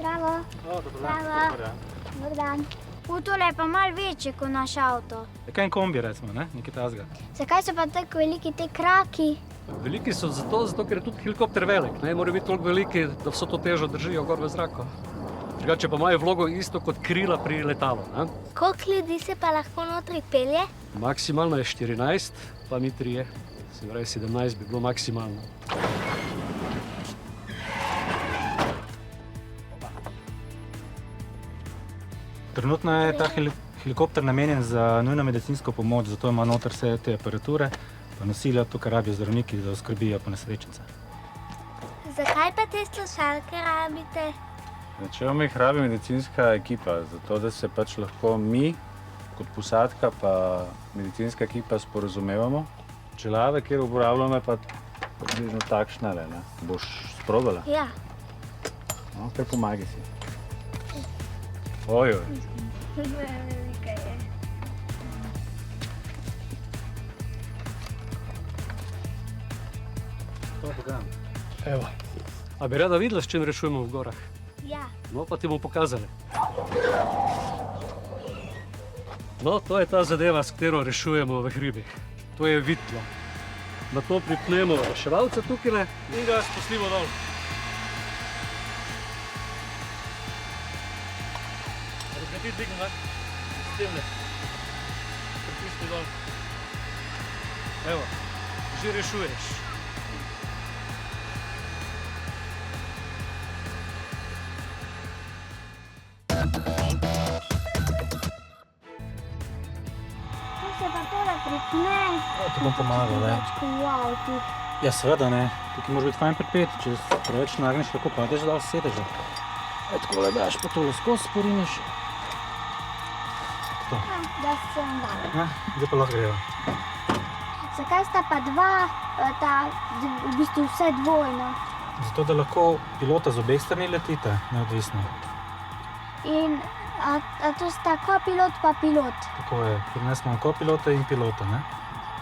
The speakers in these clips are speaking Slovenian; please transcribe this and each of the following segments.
Zdravo. Zdravo. Dobar dan. Tole je pa malo večje kot naš avto. Kaj en kombi, recimo, ne? Nekaj tasga. Zakaj so pa tako veliki te kraki? Veliki so zato, ker je tudi helikopter velik. Ne more biti toliko veliki, da vso to težo držijo gor v zraku. Drugače pa imajo vlogo isto kot krila pri letalu. Ne? Koliko ljudi se pa lahko notri pelje? Maksimalno je 14, pa mi 3. Se pravi, 17 bi bilo maksimalno. Trenutno je ta helikopter namenjen za nujno medicinsko pomoč, zato ima noter vse te aparature, pa nosilja, tukaj rabijo zdravniki, da oskrbijo ponesrečence. Zakaj pa te slušalke rabite? Načeloma jih rabi medicinska ekipa, zato da se pač lahko mi, kot posadka pa medicinska ekipa sporazumevamo. Čelave, kjer uporabljamo, je pa približno takšna, ne? Boš sprobala? Ja. No, kar pomagi si. Ojoj. Velika je. To pogledam. Evo. A bi rada videla, s čim rešujemo v gorah? Ja. No, pa ti bomo pokazali. No, to je ta zadeva, s katero rešujemo v hribih. To je vitlo. Na to pripnemo reševalca tukaj in ga spustimo dol. Ti dvigni, ne? S temle. Pritisni dol. Evo, že rešuješ. Tu se pa tole pripne. Ti bom pomagal, ne? V avtu. Ja, seveda ne. Tukaj moraš biti fajn pripet, če preveč nagneš, lahko padeš dal s sedeža. Takole daš, pa tole skozi porineš. Da se vam dali. Zdaj pa lahko greva. Zakaj sta pa dva, v bistvu vse dvojno? Zato, da lahko pilota z obeh strani letita, neodvisno. In a to sta kopilot pa pilot? Tako je, pri nas imamo kopilota in pilota, ne?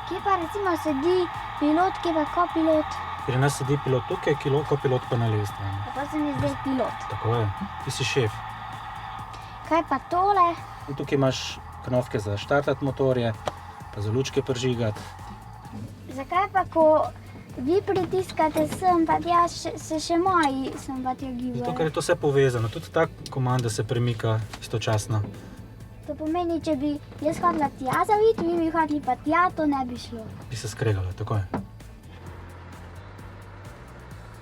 Kje pa recimo sedi pilot, kje pa kopilot? Pri nas sedi pilot tukaj, kopilot pa na levi strani. Pa se mi zdaj pilot. Tako je, ti si šef. Kaj pa tole? In tukaj imaš knofke za štartati motorje, pa za lučke prižigati. Zakaj pa, ko vi pritiskate sem, pa tja se še moji sem pa tja gibajo? Zato, ker je to vse povezano, tudi ta komanda se premika istočasno. To pomeni, če bi jaz hodila tja zaviti, vi bi hodili pa tja, to ne bi šlo. Bi se skregala, tako je.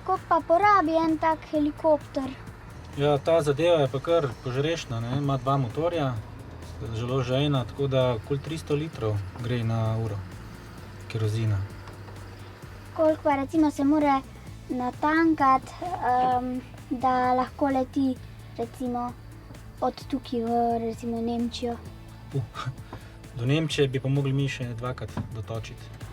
Koliko pa porabi en tak helikopter? Ja, ta zadeva je pa kar požrešna, ne? Ima 2 motorja, zelo žejna, tako da okoli 300 litrov gre na uro kerozina. Koliko pa recimo se mora natankati, da lahko leti recimo od tukaj v recimo Nemčijo? Do Nemčije bi pa mogli mi še 2-krat dotočiti.